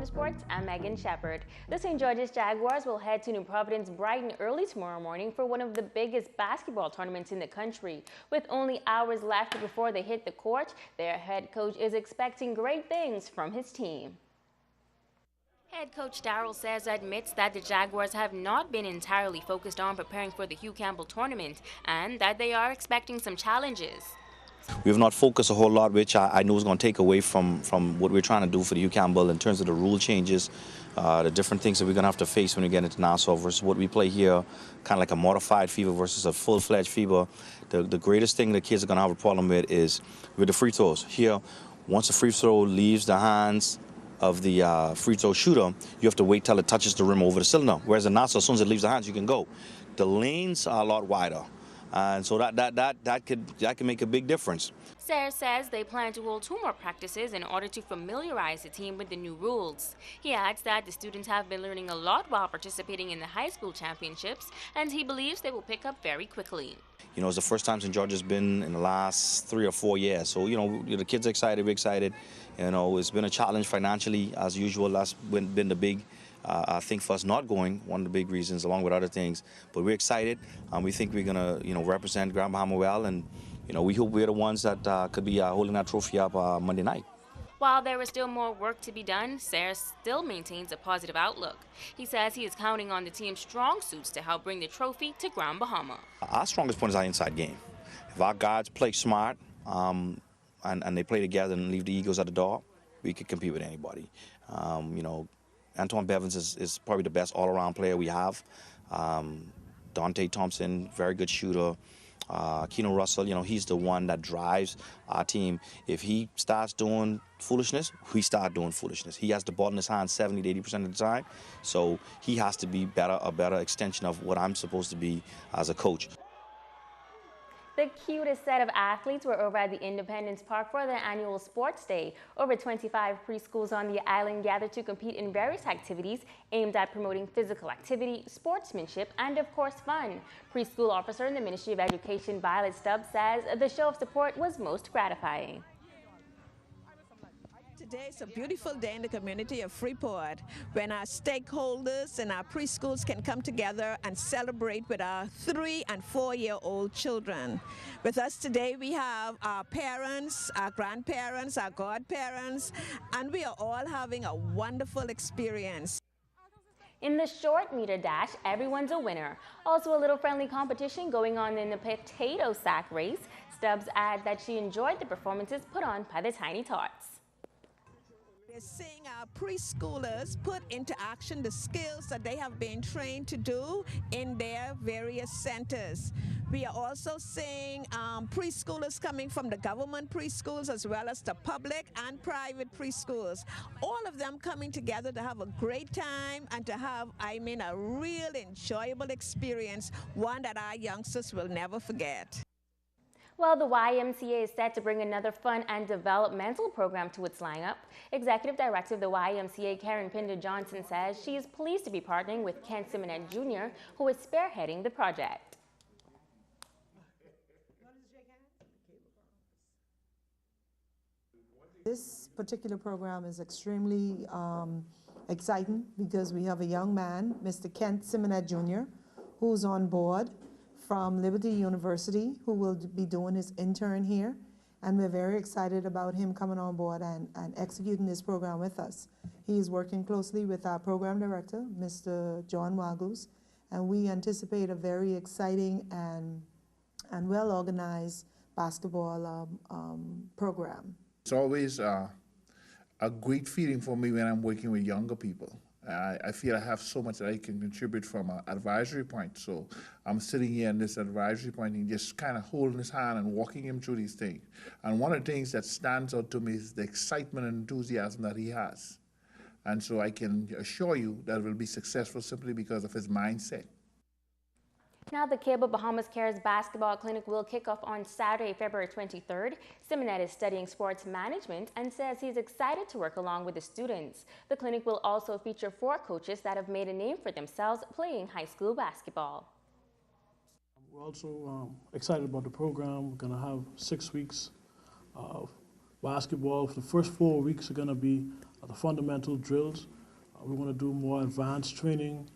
Motorsports, I'm Megan Shepard. The St. George's Jaguars will head to New Providence Brighton early tomorrow morning for one of the biggest basketball tournaments in the country. With only hours left before they hit the court, their head coach is expecting great things from his team. Head coach Darryl Sayers admits that the Jaguars have not been entirely focused on preparing for the Hugh Campbell tournament and that they are expecting some challenges. We have not focused a whole lot, which I know is going to take away from what we're trying to do for the Hugh Campbell in terms of the rule changes, the different things that we're going to have to face when we get into Nassau versus what we play here, kind of like a modified FIBA versus a full-fledged FIBA. The greatest thing the kids are going to have a problem with is with the free throws. Here, once a free throw leaves the hands of the free throw shooter, you have to wait till it touches the rim over the cylinder. Whereas in Nassau, as soon as it leaves the hands, you can go. The lanes are a lot wider. And so that can make a big difference. Sayers says they plan to hold 2 more practices in order to familiarize the team with the new rules. He adds that the students have been learning a lot while participating in the high school championships, and he believes they will pick up very quickly. You know, it's the first time St. George has been in the last 3 or 4 years. So, you know, the kids are excited, we're excited. You know, it's been a challenge financially, as usual. That's been the big I think for us not going, one of the big reasons, along with other things. But we're excited. We think we're going to, you know, represent Grand Bahama well, and, you know, we hope we're the ones that could be holding that trophy up Monday night. While there is still more work to be done, Sayers still maintains a positive outlook. He says he is counting on the team's strong suits to help bring the trophy to Grand Bahama. Our strongest point is our inside game. If our guards play smart and they play together and leave the egos at the door, we could compete with anybody. You know, Antoine Bevins is probably the best all-around player we have. Dante Thompson, very good shooter. Keno Russell, you know, he's the one that drives our team. If he starts doing foolishness, we start doing foolishness. He has the ball in his hand 70 to 80% of the time, so he has to be a better extension of what I'm supposed to be as a coach. The cutest set of athletes were over at the Independence Park for their annual Sports Day. Over 25 preschools on the island gathered to compete in various activities aimed at promoting physical activity, sportsmanship, and of course fun. Preschool officer in the Ministry of Education, Violet Stubbs, says the show of support was most gratifying. Today is a beautiful day in the community of Freeport when our stakeholders and our preschools can come together and celebrate with our 3- and 4-year-old children. With us today we have our parents, our grandparents, our godparents, and we are all having a wonderful experience. In the short meter dash, everyone's a winner. Also a little friendly competition going on in the potato sack race. Stubbs adds that she enjoyed the performances put on by the Tiny Tots. We're seeing our preschoolers put into action the skills that they have been trained to do in their various centers. We are also seeing preschoolers coming from the government preschools as well as the public and private preschools. All of them coming together to have a great time and to have, I mean, a real enjoyable experience, one that our youngsters will never forget. Well, the YMCA is set to bring another fun and developmental program to its lineup. Executive Director of the YMCA, Karen Pinder-Johnson, says she is pleased to be partnering with Kent Simonet Jr., who is spearheading the project. This particular program is extremely exciting because we have a young man, Mr. Kent Simonet Jr., who's on board from Liberty University, who will be doing his intern here, and we're very excited about him coming on board and executing this program with us. He is working closely with our program director, Mr. John Wagus, and we anticipate a very exciting and well-organized basketball program. It's always a great feeling for me when I'm working with younger people. I feel I have so much that I can contribute from an advisory point. So I'm sitting here in this advisory point and just kind of holding his hand and walking him through these things. And one of the things that stands out to me is the excitement and enthusiasm that he has. And so I can assure you that it will be successful simply because of his mindset. Now, the Cable Bahamas Cares Basketball Clinic will kick off on Saturday, February 23rd. Simonet is studying sports management and says he's excited to work along with the students. The clinic will also feature 4 coaches that have made a name for themselves playing high school basketball. We're also excited about the program. We're going to have 6 weeks of basketball. The first 4 weeks are going to be the fundamental drills. We want to do more advanced training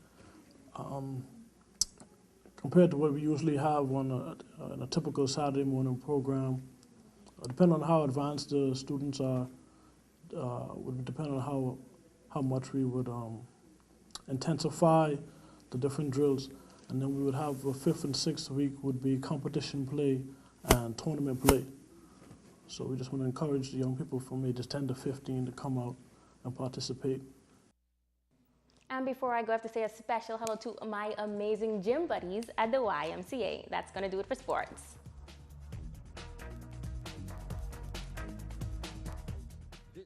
compared to what we usually have on a typical Saturday morning program. Depending on how advanced the students are, would depend on how much we would intensify the different drills. And then we would have a 5th and 6th week would be competition play and tournament play. So we just want to encourage the young people from ages 10 to 15 to come out and participate. And before I go, I have to say a special hello to my amazing gym buddies at the YMCA. That's going to do it for sports.